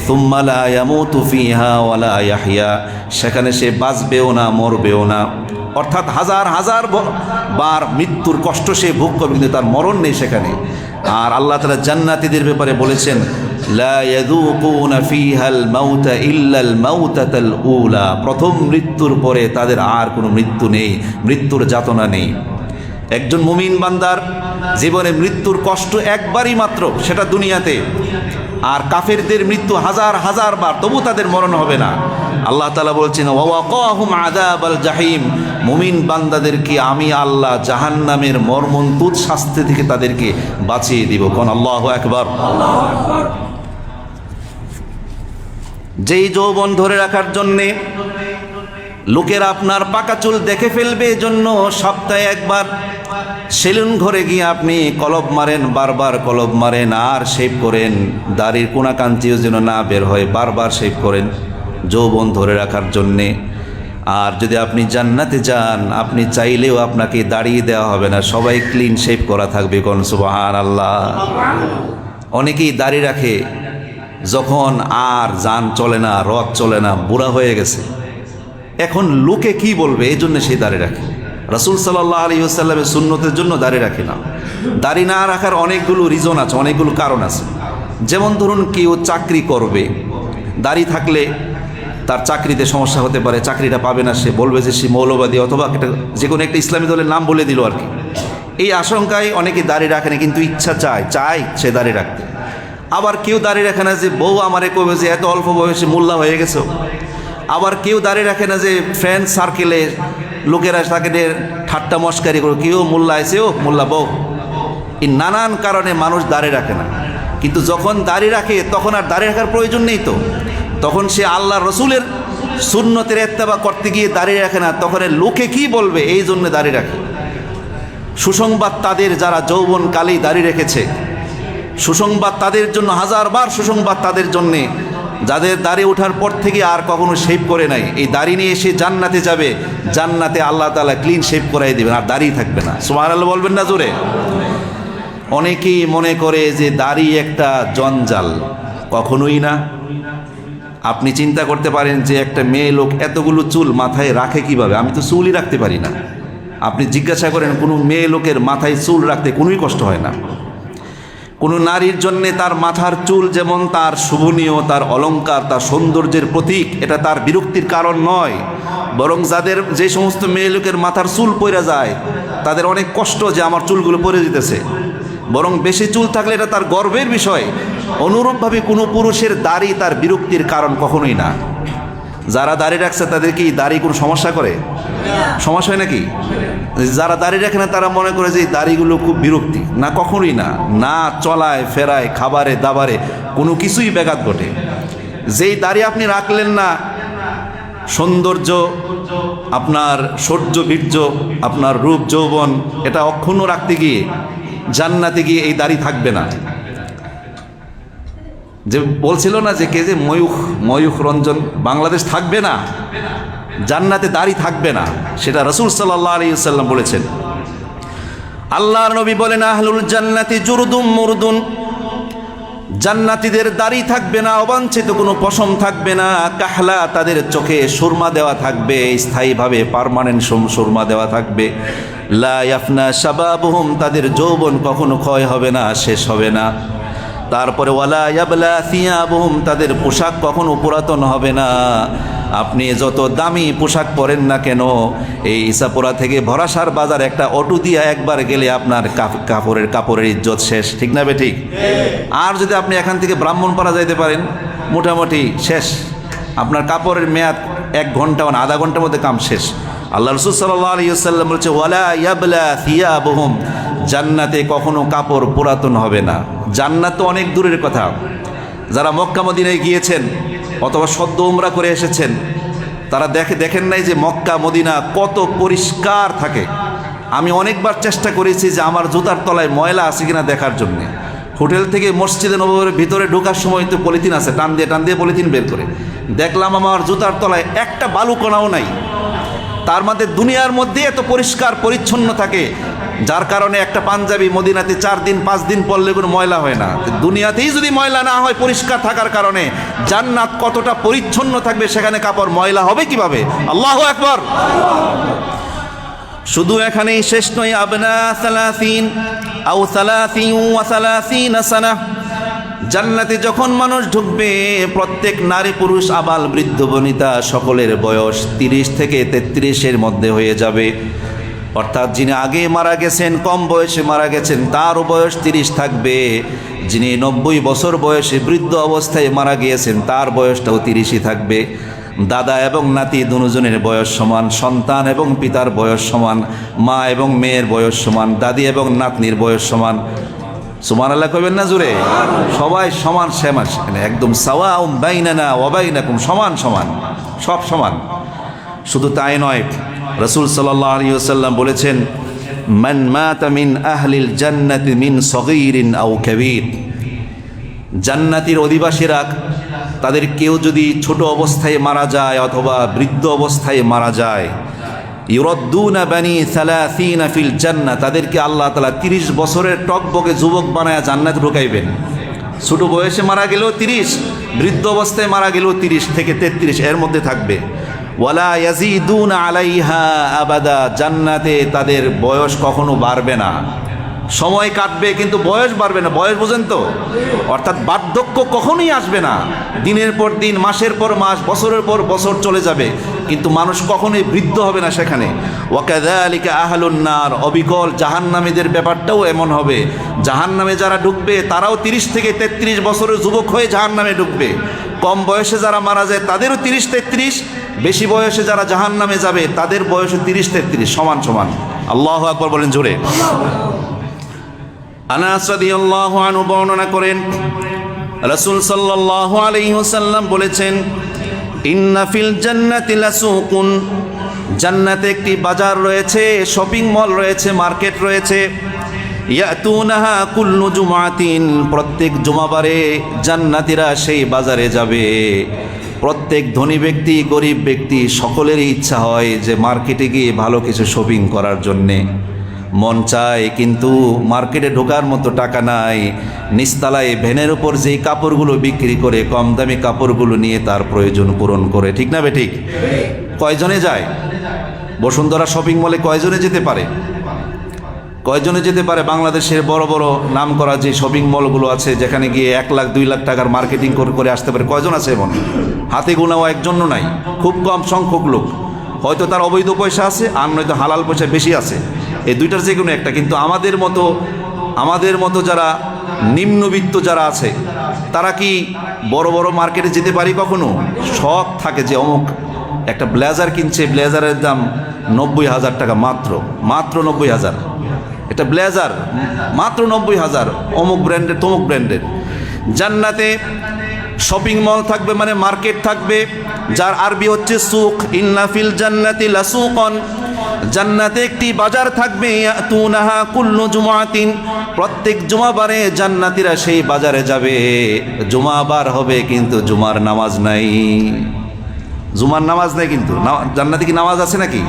সুম্মা লা ইয়ামুতু ফিহা ওয়া লা ইয়াহইয়া, সেখানে সে বাঁচবেও না মরবেও না। অর্থাৎ হাজার হাজার বার মৃত্যুর কষ্ট সে ভোগ করবে, কিন্তু তার মরণ নেই সেখানে। আর আল্লাহ তাআলা জান্নাতীদের ব্যাপারে বলেছেন লা ইয়াযুকুনা ফীহাল মাউতা ইল্লাল মাউতাতাল উলা, প্রথম মৃত্যুর পরে তাদের আর কোনো মৃত্যু নেই, মৃত্যুর যাতনা নেই। একজন মুমিন বান্দার জীবনে মৃত্যুর কষ্ট একবারই মাত্র, সেটা দুনিয়াতে। আর কাফেরদের মৃত্যু হাজার হাজার বার, তবু তাদের মরণ হবে না। আল্লাহ তাআলা বলছেন ওয়া ওয়াকাহুম আযাবাল জাহিম, মুমিন বান্দাদেরকে আমি আল্লাহ জাহান্নামের মর্মন্তুদ শাস্তি থেকে তাদেরকে বাঁচিয়ে দিব। কোন আল্লাহু আকবার। যেই যৌবন ধরে রাখার জন্যে লোকেরা আপনার পাকা চুল দেখে ফেলবে, এজন্য সপ্তাহে একবার সেলুন ঘরে গিয়ে আপনি কলব মারেন, বারবার কলব মারেন আর শেভ করেন, দাড়ির কোনা কাঞ্চিও যেন না বের হয়, বারবার শেভ করেন যৌবন ধরে রাখার জন্যে। আর যদি আপনি জান্নাতে যান, আপনি চাইলেও আপনাকে দাড়িয়ে দেওয়া হবে না, সবাই ক্লিন শেভ করা থাকবে। কোন সুবহানাল্লাহ। অনেকেই দাড়ি রাখে, যখন আর জান চলে না, রথ চলে না, বুড়া হয়ে গেছে, এখন লোকে কি বলবে এই জন্য সেই দাড়ি রাখে। রাসূল সাল্লাল্লাহু আলাইহি ওয়াসাল্লামের সুন্নতের জন্য দাড়ি রাখে না। দাড়ি না রাখার অনেকগুলো রিজন আছে, অনেকগুলো কারণ আছে। যেমন ধরুন কেউ চাকরি করবে, দাড়ি থাকলে তার চাকরিতে সমস্যা হতে পারে, চাকরিটা পাবে না, সে বলবে যে সে মৌলবাদী, অথবা যে কোনো একটা ইসলামী দলের নাম বলে দিল আর কি। এই আশঙ্কায় অনেকে দাড়ি রাখে না, কিন্তু ইচ্ছা চায় সে দাড়ি রাখতে। আবার কেউ দাড়ি রাখে না যে বউ আমারে কবে যে এত অল্প বয়সে মোল্লা হয়ে গেছো। আবার কেউ দাড়ি রাখে না যে ফ্রেন্ড সার্কেলে লোকেরা তাকে ঠাট্টা মস্কারি করে, কেউ মোল্লা আছে, ও মোল্লা বউ। এই নানান কারণে মানুষ দাড়ি রাখে না। কিন্তু যখন দাড়ি রাখে তখন আর দাড়ি রাখার প্রয়োজন নেই, তো তখন সে আল্লাহ রসুলের সুন্নতের ইত্তেবা করতে গিয়ে দাড়ি রাখে না, তখন লোকে কি বলবে এই জন্য দাড়ি রাখে। সুসংবাদ তাদের যারা যৌবন কালেই দাড়ি রেখেছে, সুসংবাদ তাদের জন্য, হাজারবার সুসংবাদ তাদের জন্যে যাদের দাড়ি ওঠার পর থেকে আর কখনো শেভ করে নাই। এই দাড়ি নিয়ে এসে জান্নাতে যাবে, জান্নাতে আল্লাহ তাআলা ক্লিন শেভ করাই দেবেন, আর দাড়ি থাকবে না। সুবহানাল্লাহ বলবেন না জোরে? অনেকেই মনে করে যে দাড়ি একটা জঞ্জাল, কখনোই না। আপনি চিন্তা করতে পারেন যে একটা মেয়ে লোক এতগুলো চুল মাথায় রাখে কিভাবে? আমি তো চুলই রাখতে পারি না। আপনি জিজ্ঞাসা করেন কোনো মেয়ে লোকের মাথায় চুল রাখতে কোনোই কষ্ট হয় না। কোনো নারীর জন্যে তার মাথার চুল যেমন তার শোভনীয়, তার অলংকার, তার সৌন্দর্যের প্রতীক, এটা তার বিরক্তির কারণ নয়। বরং যে সমস্ত মেয়ে লোকের মাথার চুল পড়ে যায় তাদের অনেক কষ্ট যে আমার চুলগুলো পড়ে যেতেছে। বরং বেশি চুল থাকলে এটা তার গর্বের বিষয়। অনুরূপভাবে কোনো পুরুষের দাড়ি তার বিরক্তির কারণ কখনোই না। যারা দাড়ি রাখছে তাদের কি দাড়ি কোনো সমস্যা করে? সমস্যা হয় নাকি? যারা দাড়ি রাখে না তারা মনে করে যে এই দাড়িগুলো খুব বিরক্তি। না, কখনোই না। না চলায় ফেরায়, খাবারে দাবারে কোনো কিছুই ব্যাঘাত ঘটে। যেই দাড়ি আপনি রাখলেন না, সৌন্দর্য, আপনার শৌর্য বীর্য, আপনার রূপ যৌবন, এটা অক্ষুণ্ণ রাখতে গিয়ে জান্নাতে গিয়ে এই দাড়ি থাকবে না। যে বলছিল না যে কে যে ময়ূখ রঞ্জন, বাংলাদেশ থাকবে না, জান্নাতে দাড়ি থাকবে না, সেটা রাসূল সাল্লাল্লাহু আলাইহি ওয়াসাল্লাম বলেছেন। আল্লাহর নবী বলেন আহলুল জান্নাতি জুরদুম মুরদুন, জান্নাতীদের দাড়ি থাকবে না, অবাঞ্ছিত কোনো পশম থাকবে না। কাহলা, তাদের চোখে সুরমা দেওয়া থাকবে, স্থায়ীভাবে পার্মানেন্ট সুরমা দেওয়া থাকবে। লা ইয়াফনা শাবাবুহুম, তাদের যৌবন কখনো ক্ষয় হবে না, শেষ হবে না। তারপরে ওয়ালা ইয়াবলা সিয়াবুহুম, তাদের পোশাক কখনো পুরাতন হবে না। আপনি যত দামি পোশাক পরেন না কেন, এই ইসাপুরা থেকে ভরাসার বাজার একটা অটো দিয়া একবার গেলে আপনার কাপড়ের ইজ্জত শেষ, ঠিক না বেঠিক? আর যদি আপনি এখান থেকে ব্রাহ্মণপাড়া যাইতে পারেন, মোটামুটি শেষ। আপনার কাপড়ের মেয়াদ 1 ঘন্টা বা আধা ঘন্টার মধ্যে কাম শেষ। আল্লাহ রাসূল সাল্লাল্লাহু আলাইহি ওয়াসাল্লাম বলেছে ওয়ালা ইয়াবলা সিয়াবুহুম, জান্নাতে কখনো কাপড় পুরাতন হবে না। জান্নাত তো অনেক দূরের কথা। যারা মক্কা মদিনায় গিয়েছেন অথবা সদ্য উমরা করে এসেছেন, তারা দেখেন নাই যে মক্কা মদিনা কত পরিষ্কার থাকে। আমি অনেকবার চেষ্টা করেছি যে আমার জুতার তলায় ময়লা আছে কিনা দেখার জন্যে। হোটেল থেকে মসজিদে নববীর ভিতরে ঢোকার সময় তো পলিথিন আছে, টান দিয়ে পলিথিন বের করে দেখলাম আমার জুতার তলায় একটা বালুকণাও নাই। তার মধ্যে দুনিয়ার মধ্যে এত পরিষ্কার পরিচ্ছন্ন থাকে, যার কারণে একটা পাঞ্জাবি মদিনাতে 4 দিন 5 দিন পরলে কোনো ময়লা হয় না। দুনিয়াতেই যদি ময়লা না হয় পরিষ্কার থাকার কারণে, জান্নাত কতটা পরিচ্ছন্ন থাকবে, সেখানে কাপড় ময়লা হবে কিভাবে? আল্লাহু আকবার। শুধু এখানেই শেষ নয়, আবনা 30 আও 30 ওয়া 30 সানা, জান্নাতে যখন মানুষ ঢুকবে প্রত্যেক নারী পুরুষ আবাল বৃদ্ধ বনিতা সকলের বয়স 30 থেকে 33-এর মধ্যে হয়ে যাবে। অর্থাৎ যিনি আগে মারা গেছেন, কম বয়সে মারা গেছেন, তারও বয়স 30 থাকবে। যিনি 90 বছর বয়সে বৃদ্ধ অবস্থায় মারা গিয়েছেন, তার বয়সটাও 30ই থাকবে। দাদা এবং নাতি দুজনের বয়স সমান, সন্তান এবং পিতার বয়স সমান, মা এবং মেয়ের বয়স সমান, দাদি এবং নাতনির বয়স সমান। সুবহানাল্লাহ কইবেন না জোরে? সবাই সমান, সেখানে একদম সাওয়াউম বাইনানা ওয়া বাইনাকুম, সমান সমান, সব সমান। শুধু তাই নয়, রাসূল সাল্লাল্লাহু আলাইহি ওয়াসাল্লাম বলেছেন মান মাতা মিন আহলিল জান্নাতি মিন সগীরিন আও কাবীর, জান্নাতের অধিবাসীরা তাদের কেউ যদি ছোট অবস্থায় মারা যায় অথবা বৃদ্ধ অবস্থায় মারা যায়, ইউরাদ্দুনা বানি 30 ফিল জান্নাহ, তাদেরকে আল্লাহ তাআলা 30 বছরের টকবকে যুবক বানায়া জান্নাতে ঢুকাইবেন। ছোট বয়সে মারা গেলেও 30, বৃদ্ধ অবস্থায় মারা গেলেও 30 থেকে 33 এর মধ্যে থাকবে। ওয়ালা ইয়াজিদুনা আলাইহা আবাদা, জান্নাতে তাদের বয়স কখনো বাড়বে না। সময় কাটবে কিন্তু বয়স বাড়বে না। বয়স বোঝেন তো, অর্থাৎ বার্ধক্য কখনোই আসবে না। দিনের পর দিন, মাসের পর মাস, বছরের পর বছর চলে যাবে, কিন্তু মানুষ কখনোই বৃদ্ধ হবে না সেখানে। ওয়াকাযালিকা আহলুন নার, অবিকল জাহান্নামীদের ব্যাপারটাও এমন হবে। জাহান্নামে যারা ঢুকবে তারাও 30 থেকে 33 বছরের যুবক হয়ে জাহান্নামে ঢুকবে। কম বয়সে যারা মারা যায় তাদেরও 30-33, বেশি বয়সে যারা জাহান্নামে যাবে তাদের বয়সও 30-33 সমান সমান। আল্লাহু আকবার বলেন জোরে। আনাস রাদিয়াল্লাহু আনহু বর্ণনা করেন, রাসূল সাল্লাল্লাহু আলাইহি ওয়াসাল্লাম বলেছেন, ইন্না ফিল জান্নাতি লাসুকুন, জান্নাতে একটি বাজার রয়েছে, শপিং মল রয়েছে, মার্কেট রয়েছে। ইয়াতুনাহা কুল্লু জুমাতিন, প্রত্যেক জুমাবারে জান্নাতীরা সেই বাজারে যাবে। প্রত্যেক ধনী ব্যক্তি, গরিব ব্যক্তি সকলেরই ইচ্ছা হয় যে মার্কেটে গিয়ে ভালো কিছু শপিং করার জন্যে মন চায়, কিন্তু মার্কেটে ঢোকার মতো টাকা নাই। নিচতলায় ভ্যানের উপর যেই কাপড়গুলো বিক্রি করে, কম দামি কাপড়গুলো নিয়ে তার প্রয়োজন পূরণ করে। ঠিক না বেঠিক? কয়জনে যায় বসুন্ধরা শপিং মলে? কয়জনে যেতে পারে? কয়জনে যেতে পারে? বাংলাদেশের বড় বড় নাম করা যে শপিং মলগুলো আছে, যেখানে গিয়ে 1 লাখ 2 লাখ টাকার মার্কেটিং করে আসতে পারে, কয়জন আছে? এমন হাতে গোনাও একজনও নাই, খুব কম সংখ্যক লোক। হয়তো তার অবৈধ পয়সা আছে, আর নয়তো হালাল পয়সা বেশি আছে, এই দুইটার যে কোনো একটা। কিন্তু আমাদের মতো যারা নিম্নবিত্ত যারা আছে, তারা কি বড় বড় মার্কেটে যেতে পারি কখনো? শখ থাকে যে অমুক একটা ব্লেজার কিনছে, ব্লেজারের দাম 90,000 টাকা, মাত্র 90,000। এটা ব্লেজার মাত্র 90,000, অমুক ব্র্যান্ডের তমুক ব্র্যান্ডের। জান্নাতে শপিং মল থাকবে, মানে মার্কেট থাকবে, যার আরবি হচ্ছে সুক। ইন্না ফিল জান্নাতি লাসুকন, জান্নাতে একটি বাজার থাকবে। ইয়াতুনাহা কুল্লু জুমাতিন, প্রত্যেক জুমাবারে জান্নাতীরা সেই বাজারে যাবে। জুমাবার হবে কিন্তু জুমার নামাজ নাই। জুমার নামাজ নেই, কিন্তু জান্নাতে কি নামাজ আছে নাকি?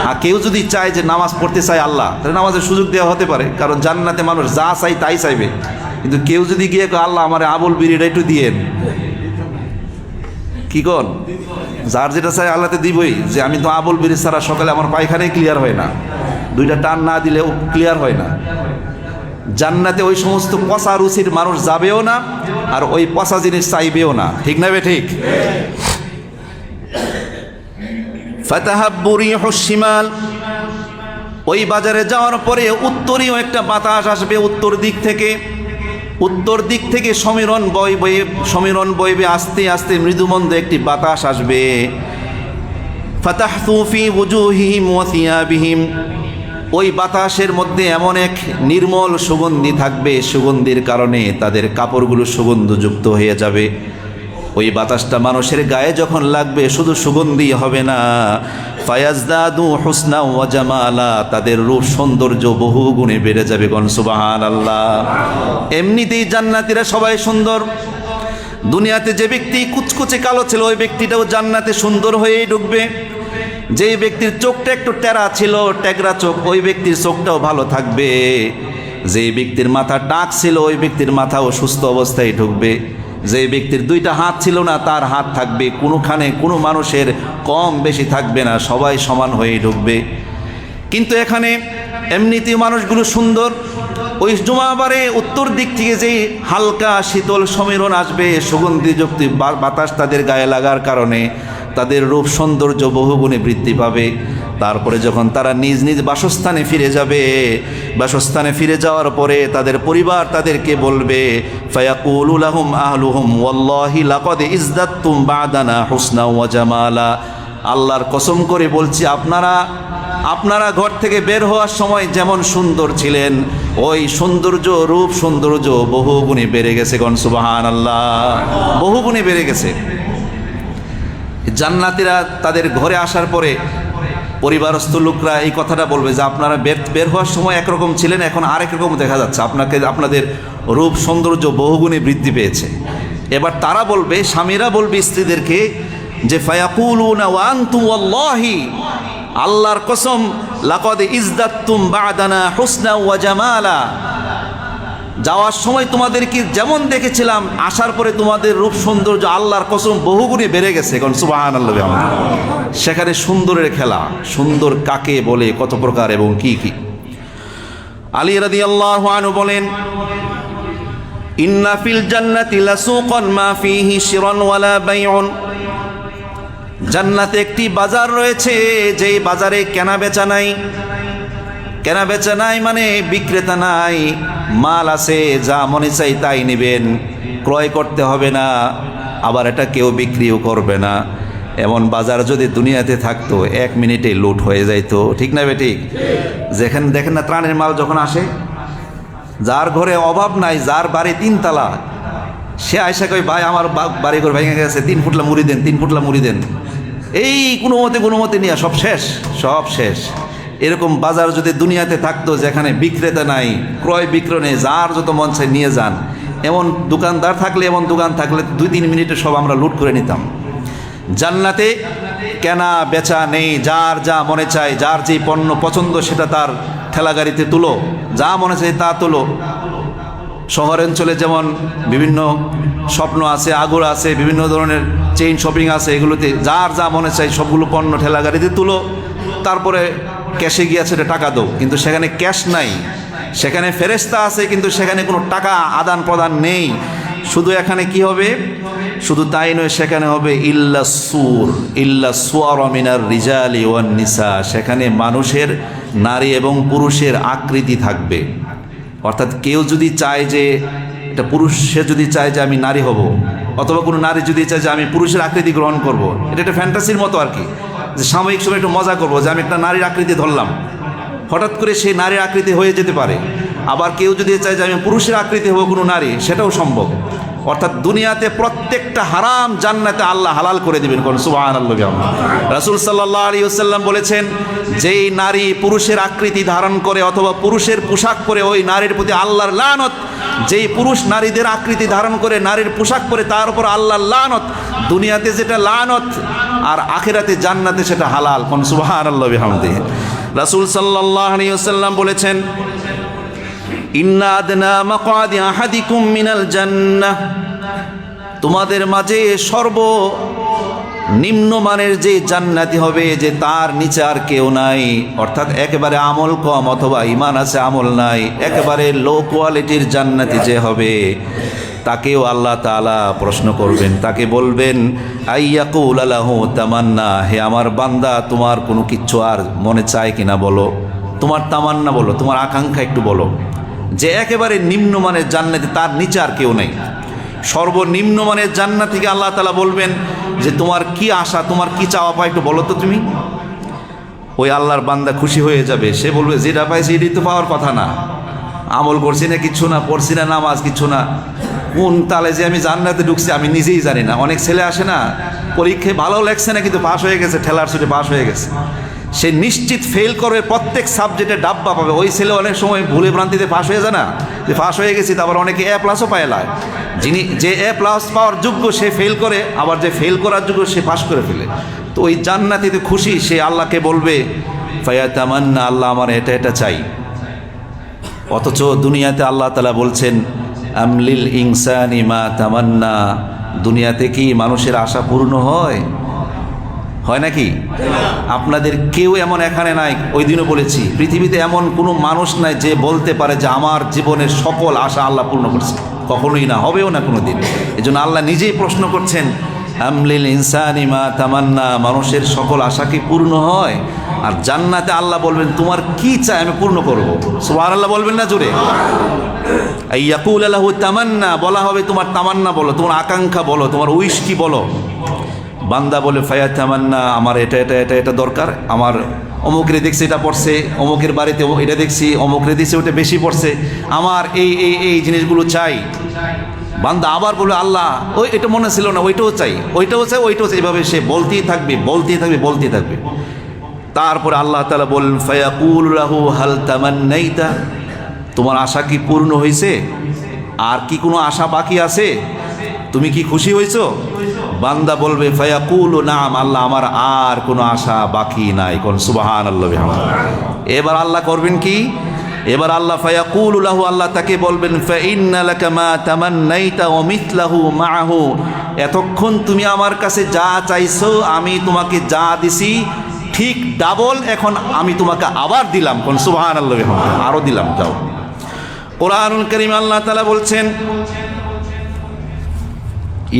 আর কেউ যদি চায় যে নামাজ পড়তে চায় আল্লাহ, তাহলে নামাজের সুযোগ দেওয়া হতে পারে, কারণ জান্নাতে মানুষ যা চাই তাই চাইবে। কিন্তু কেউ যদি গিয়ে আল্লাহ আমার আবুল বিড়িটা একটু দিয়েন, কি কন, যার যেটা চাই আল্লাহতে দিবই। যে আমি তো আবুল বিড়ি ছাড়া সকালে আমার পায়খানাই ক্লিয়ার হয় না, 2টা টান না দিলেও ক্লিয়ার হয় না। জান্নাতে ওই সমস্ত পচা রুচির মানুষ যাবেও না, আর ওই পচা জিনিস চাইবেও না। ঠিক না বে ঠিক? ফাতাহাব্বু রিহুশ শিমাল, ওই বাজারে যাওয়ার পরে উত্তরীয় একটা বাতাস আসবে উত্তর দিক থেকে সমীরণ বইবে আস্তে আস্তে মৃদুমন্দ একটি বাতাস আসবে। ফাতাহতু ফি ওয়ুজুহিহিম ওয়া থিয়াবিহিম, ওই বাতাসের মধ্যে এমন এক নির্মল সুগন্ধি থাকবে, সুগন্ধির কারণে তাদের কাপড়গুলো সুগন্ধযুক্ত হয়ে যাবে। ওই বাতাসটা মানুষের গায়ে যখন লাগবে, শুধু সুগন্ধি হবে না, ফায়াজদাদু হুসনা ওয়া জামালা, তাদের রূপ সৌন্দর্য বহু গুণে বেড়ে যাবে। গণ সুবহানাল্লাহ। এমনিতেই জান্নাতীরা সবাই সুন্দর। দুনিয়াতে যে ব্যক্তি কুচকুচে কালো ছিল, ওই ব্যক্তিটাও জান্নাতে সুন্দর হয়েই ঢুকবে। যেই ব্যক্তির চোখটা একটু টেরা ছিল, টেকরা চোখ, ওই ব্যক্তির চোখটাও ভালো থাকবে। যেই ব্যক্তির মাথা টাক ছিল, ওই ব্যক্তির মাথাও সুস্থ অবস্থায় ঢুকবে। যে ব্যক্তির 2টা হাত ছিল না, তার হাত থাকবে। কোনোখানে কোনো মানুষের কম বেশি থাকবে না, সবাই সমান হয়েই ঢুকবে। কিন্তু এখানে এমনিতেই মানুষগুলো সুন্দর। ওই জুমাবারে উত্তর দিক থেকে যেই হালকা শীতল সমীরণ আসবে, সুগন্ধিযুক্ত বাতাস তাদের গায়ে লাগার কারণে তাদের রূপ সৌন্দর্য বহুগুণে বৃদ্ধি পাবে। তারপরে যখন তারা নিজ নিজ বাসস্থানে ফিরে যাবে, বাসস্থানে ফিরে যাওয়ার পরে তাদের পরিবার তাদেরকে বলবে, ফায়াকুলু লাহুম আহলুহুম ওয়াল্লাহি লাকাদ ইজদাদতুম বাদানা হুসনা ওয়া জামালা, আল্লাহর কসম করে বলছি, আপনারা ঘর থেকে বের হওয়ার সময় যেমন সুন্দর ছিলেন, ওই সৌন্দর্য, রূপ সৌন্দর্য বহুগুণে বেড়ে গেছে। গণ সুবহানাল্লাহ, বহুগুণে বেড়ে গেছে। জান্নাতীরা তাদের ঘরে আসার পরে পরিবারস্থ লোকরা এই কথাটা বলবে যে আপনারা বের হওয়ার সময় একরকম ছিলেন, এখন আরেক রকম দেখা যাচ্ছে, আপনাদের রূপ সৌন্দর্য বহুগুণে বৃদ্ধি পেয়েছে। এবার তারা বলবে, স্বামীরা বলবে স্ত্রীদেরকে যে ফায়াকুলুনা ওয়া আনতুম ওয়াল্লাহি, আল্লাহর কসম, লাকাদ ইজদাদতুম বাদানা হুসনা ওয়া জামালা, যাওয়ার সময় তোমাদেরকে যেমন দেখেছিলাম, আসার পরে তোমাদের রূপ সৌন্দর্য আল্লাহর কসম বহুগুণে বেড়ে গেছে। কারণ সুবহানাল্লাহ। সেখানে সুন্দরের খেলা, সুন্দর কাকে বলে, কত প্রকার এবং কি কি। আলী রাদিয়াল্লাহু আনহু বলেন, ইন্না ফিল জান্নাতি লাসুকান মা ফীহি শিরান ওয়ালা বাইউন। জান্নাতে একটি বাজার রয়েছে, যেই বাজারে কেনা বেচা নাই। কেনা বেচা নাই মানে বিক্রেতা নাই, মাল আছে, যা মনে চাই তাই নেবেন, ক্রয় করতে হবে না, আবার এটা কেউ বিক্রিও করবে না। এমন বাজার যদি দুনিয়াতে থাকতো 1 মিনিটে লুট হয়ে যাইতো, ঠিক না বেঠিক? যেখানে দেখেন না ত্রাণের মাল যখন আসে, যার ঘরে অভাব নাই, যার বাড়ি 3 তালা, সে আয়সা কই, ভাই আমার বাড়ি ঘর ভেঙে গেছে, 3 ফুটলা মুড়ি দেন, 3 ফুটলা মুড়ি দেন, এই কোনো মতে নিয়ে সব শেষ, সব শেষ। এরকম বাজার যদি দুনিয়াতে থাকতো, যেখানে বিক্রেতা নাই, ক্রয় বিক্রয় নেই, যার যত মন চায় নিয়ে যান, এমন দোকানদার থাকলে, এমন দোকান থাকলে 2-3 মিনিটে সব আমরা লুট করে নিতাম। জান্নাতে কেনা বেচা নেই, যার যা মনে চায়, যার যে পণ্য পছন্দ সেটা তার ঠেলাগাড়িতে তুলো, যা মনে চায় তা তুলো। শহরাঞ্চলে যেমন বিভিন্ন স্বপ্ন আছে, আগুর আছে, বিভিন্ন ধরনের চেইন শপিং আছে, এগুলোতে যার যা মনে চায় সবগুলো পণ্য ঠেলাগাড়িতে তুলো, তারপরে ক্যাশে গিয়ে সেটা টাকা দাও। কিন্তু সেখানে ক্যাশ নাই, সেখানে ফেরেশতা আছে, কিন্তু সেখানে কোনো টাকা আদান প্রদান নেই। শুধু এখানে কি হবে? শুধু তাই নয়, সেখানে হবে ইল্লা সুয়ার মিনার রিজালি ওয়ান নিসা। সেখানে মানুষের, নারী এবং পুরুষের আকৃতি থাকবে। অর্থাৎ কেউ যদি চায় যে এটা পুরুষ, সে যদি চায় যে আমি নারী হব, অথবা কোনো নারী যদি চায় যে আমি পুরুষের আকৃতি গ্রহণ করব, এটা একটা ফ্যান্টাসির মতো আর কি, যে সাময়িক সময় একটু মজা করবো যে আমি একটা নারীর আকৃতি ধরলাম, হঠাৎ করে সেই নারীর আকৃতি হয়ে যেতে পারে। আবার কেউ যদি চায় যে আমি পুরুষের আকৃতি হব কোনো নারী, সেটাও সম্ভব। অর্থাৎ দুনিয়াতে প্রত্যেকটা হারাম জান্নাতে আল্লাহ হালাল করে দিবেন। কোন সুবহানাল্লাহ। রাসূল সাল্লাল্লাহু আলাইহি ওয়াসাল্লাম বলেছেন, যেই নারী পুরুষের আকৃতি ধারণ করে অথবা পুরুষের পোশাক পরে, ওই নারীর প্রতি আল্লাহর লানত। যেই পুরুষ নারীদের আকৃতি ধারণ করে, নারীর পোশাক পরে, তার উপর আল্লাহর লানত। দুনিয়াতে যেটা লানত, আর আখিরাতে জান্নাতে সেটা হালাল। কোন সুবহানাল্লাহ বিহামদিহি। রাসূল সাল্লাল্লাহু আলাইহি ওয়াসাল্লাম বলেছেন, ইন্না আদনা মাকআদি আহাদিকুম মিনাল জান্নাহ। তোমাদের মাঝে সর্বনিম্নমানের যে জান্নাতি হবে, যে তার নিচে আর কেউ নাই, অর্থাৎ একেবারে আমল কম অথবা ঈমান আছে আমল নাই, একেবারে লো কোয়ালিটির জান্নাতি যে হবে, তাকেও আল্লাহ তাআলা প্রশ্ন করবেন। তাকে বলবেন, আইয়াকুল লাহু তামান্না, হে আমার বান্দা, তোমার কোনো কিচ্ছু আর মনে চায় কিনা বলো, তোমার তামান্না বলো, তোমার আকাঙ্ক্ষা একটু বলো। যে একেবারে নিম্নমানের জান্নাতে, তার নিচে আর কেউ নেই। সর্বনিম্নমানের জান্নাত থেকে আল্লাহ তাআলা বলবেন যে তোমার কি আশা, তোমার কি চাওয়া পায় একটু বলো তো তুমি। ওই আল্লাহর বান্দা খুশি হয়ে যাবে, সে বলবে যেটা পাইছি এটাই তো পাওয়ার কথা না, আমল করছি না কিচ্ছু না, পড়ছি না নামাজ কিচ্ছু না, কোন তালে যে আমি জান্নাতে ঢুকছি আমি নিজেই জানি না। অনেক ছেলে আসে না, পরীক্ষায় ভালো লাগছে না, কিন্তু পাশ হয়ে গেছে, ঠেলার ছুটে পাশ হয়ে গেছে, সে নিশ্চিত ফেল করবে, প্রত্যেক সাবজেক্টে ডাব্বা পাবে। ওই ছেলে অনেক সময় ভুলে ভ্রান্তিতে পাশ হয়ে যায় না, যে পাশ হয়ে গেছি, তারপর অনেকে A+ পায় না। যে A+ পাওয়ার যোগ্য সে ফেল করে, আবার যে ফেল করার যোগ্য সে পাশ করে ফেলে। তো ওই জান্নাতিতে খুশি, সে আল্লাহকে বলবে ফায়াতামান্না, আল্লাহ আমার এটা এটা চাই। অথচ দুনিয়াতে আল্লাহ তাআলা বলছেন, আমলিল ইনসানি মা তামান্না। দুনিয়াতে কি মানুষের আশা পূর্ণ হয়? হয় নাকি? আপনাদের কেউ এমন এখানে নাই, ওই দিনও বলেছি, পৃথিবীতে এমন কোনো মানুষ নাই যে বলতে পারে যে আমার জীবনের সকল আশা আল্লাহ পূর্ণ করছে। কখনোই না, হবেও না কোনো দিন। এই জন্য আল্লাহ নিজেই প্রশ্ন করছেন, আমলিল ইনসানি মা তামান্না, মানুষের সকল আশা কি পূর্ণ হয়? আর জান্নাতে আল্লাহ বলবেন তোমার কি চাই আমি পূর্ণ করবো। সুবহানাল্লাহ বলবেন না জোরে? ইয়াকুল লাহু তামান্না, বলা হবে তোমার তামান্না বলো, তোমার আকাঙ্ক্ষা বলো, তোমার উইশ কি বলো। বান্দা বলে ফায়াতামান্না, আমার এটা এটা এটা এটা দরকার, আমার অমুকরে দেখছি এটা পড়ছে, অমুকের বাড়িতে এটা দেখছি, অমুকরে দিচ্ছে ওটা বেশি পড়ছে, আমার এই এই এই জিনিসগুলো চাই। বান্দা আবার বলবে আল্লাহ ওই এটা মনে ছিল না, ওইটাও চাই, ওইটাও চাই, ওইটাও চাই। এভাবে সে বলতেই থাকবে, বলতেই থাকবে, বলতেই থাকবে। তারপরে আল্লাহ তাআলা বললেন, ফায়াকুল লাহু হাল তামান্নাইতা, তোমার আশা কি পূর্ণ হয়েছে? আর কি কোনো আশা বাকি আছে? তুমি কি খুশি হয়েছো? বান্দা বলবে ফায়াকুলু নাম, আল্লাহ আমার আর কোনো আশা বাকি নাই। কোন সুবহানাল্লাহ বিহামদিহি। এবার আল্লাহ করবেন কি? এবার আল্লাহ ফায়াকুলু লাহু, আল্লাহ তাকে বলবেন ফাইন্না লাকা মা তামান্নাইতা ওয়া মিথলাহু মাআহু, এতক্ষণ তুমি আমার কাছে যা চাইছো আমি তোমাকে যা দিছি ঠিক ডাবল এখন আমি তোমাকে আবার দিলাম, কোন সুবহানাল্লাহ, আরো দিলাম, যাও। কোরআনুল কারীম আল্লাহ তাআলা বলছেন,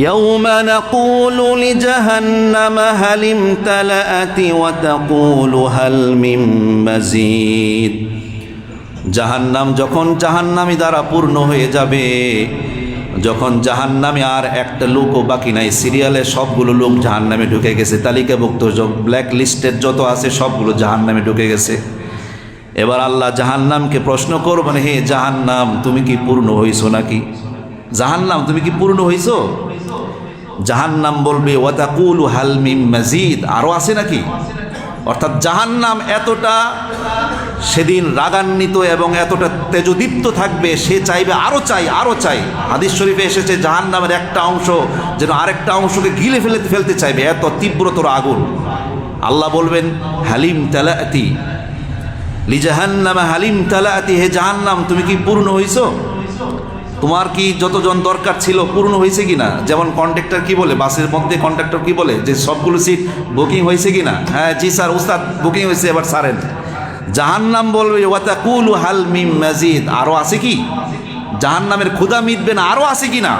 ইয়াউমা নাকুলু লিজাহান্নামা হাল ইমতালাআত ওয়া তাকুলু হাল মিন মাজিদ। জাহান্নাম যখন জাহান্নামী দ্বারা পূর্ণ হয়ে যাবে, যখন জাহান্নামে আর একটা লোকও বাকি নাই, সিরিয়ালে সবগুলো লোক জাহান্নামে ঢুকে গেছে, তালিকাভুক্ত ব্ল্যাক লিস্টের যত আছে সবগুলো জাহান্নামে ঢুকে গেছে। এবার আল্লাহ জাহান্নামকে প্রশ্ন করবেন, হে জাহান্নাম তুমি কি পূর্ণ হইছো নাকি? জাহান্নাম তুমি কি পূর্ণ হইছো? জাহান্নাম বলবে ওয়াতাকুলু হাল মিন মাজিদ, আরো আছে নাকি? অর্থাৎ জাহান্নাম এতটা সেদিন রাগান্বিত এবং এতটা তেজদীপ্ত থাকবে, সে চাইবে আরো চাই, আরো চাই। হাদিস শরীফে এসেছে জাহান্নামের একটা অংশ যেন আরেকটা অংশকে গিলে ফেলতে চাইবে, এত তীব্রতর আগুন। আল্লাহ বলবেন হালিম তালাতি লিজাহান্নামা হালিম তালাতি, হে জাহান্নাম তুমি কি পূর্ণ হইছো? তোমার কি যতজন দরকার ছিল পূর্ণ হয়েছে কিনা? যেমন কন্ডাক্টর কি বলে, বাসের মধ্যে কন্ডাক্টর কি বলে যে সবগুলো সিট বুকিং হয়েছে কিনা? হ্যাঁ জি স্যার, উস্তাদ বুকিং হয়েছে, এবার ছাড়েন। জাহান্নাম বলবে ওয়াতাকুলু হাল মিন মাজিদ, আরো আছে কি? জাহান্নামের ক্ষুধা মিটবে না, আরো আছে কিনা?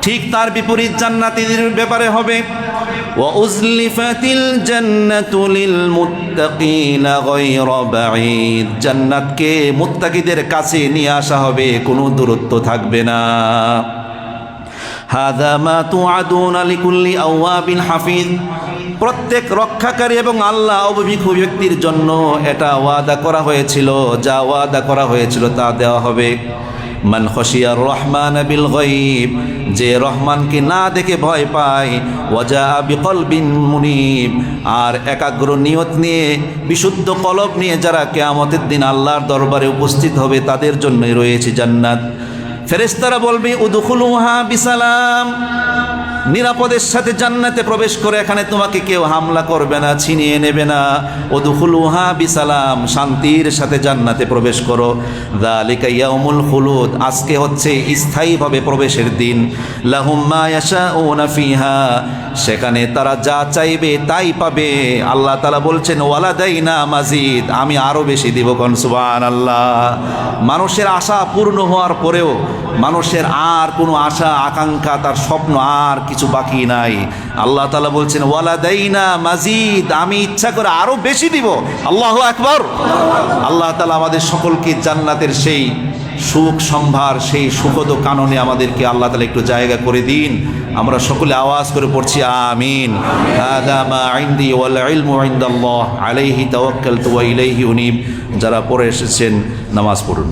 ঠিক তার বিপরীত জান্নাতীদের ব্যাপারে হবে, ওয়া উজলিফাতিল জান্নাতু লিল মুত্তাকিনা গায়রা বাঈদ, জান্নাতকে মুত্তাকিদের কাছে নিয়ে আসা হবে, কোনো দূরত্ব থাকবে না। হাযা মা তুআদুনা লিকুল্লি আওয়াবিন হাফিজ, প্রত্যেক রক্ষাকারী এবং আল্লাহ অভিমুখী ব্যক্তির জন্য এটা ওয়াদা করা হয়েছিল, যা ওয়াদা করা হয়েছিল তা দেওয়া হবে। মান খশিয়ার রহমান বিল গায়ব, যে রহমানকে না দেখে ভয় পায়, ওয়াজা বিকলবিন মুনিব, আর একাগ্র নিয়ত নিয়ে বিশুদ্ধ কলব নিয়ে যারা কিয়ামতের দিন আল্লাহর দরবারে উপস্থিত হবে, তাদের জন্যই রয়েছে জান্নাত। ফেরেশতারা বলবে উদখুলুহা বিসালাম, নিরাপদের সাথে জান্নাতে প্রবেশ করে এখানে তোমাকে কেউ হামলা করবে না, ছিনিয়ে নেবে না। উদখুলুহা বিসালাম, শান্তির সাথে জান্নাতে প্রবেশ করো। যালিকা ইয়াউমুল খুলুদ, আজকে হচ্ছে স্থায়ীভাবে প্রবেশের দিন। লাহুম মা ইয়াশাউনা ফিহা, সেখানে তারা যা চাইবে তাই পাবে। আল্লাহ তাআলা বলছেন ওয়ালাদাইনা মাজিদ, আমি আরো বেশি দিব, কোন সুবহানাল্লাহ। মানুষের আশা পূর্ণ হওয়ার পরেও মানুষের আর কোনো আশা আকাঙ্ক্ষা, তার স্বপ্ন আর কিছু বাকি নাই। আল্লাহ তাআলা বলছেন ওয়ালাদাইনা মাজিদ, আমি ইচ্ছা করে আরো বেশি দিব। আল্লাহু আকবার। আল্লাহ তাআলা আমাদের সকলকে জান্নাতের সেই সুখ সম্ভার, সেই সুখদ কাননে আমাদেরকে আল্লাহ তাআলা একটু জায়গা করে দিন। আমরা সকলে আওয়াজ করে পড়ছি আমিন। হাযা মা ইনদি ওয়াল ইলমু ইনদাল্লাহ আলাইহি তাওয়াক্কালতু ওয়া ইলাইহি উনীব। যারা পড়ে এসেছেন নামাজ পড়ুন।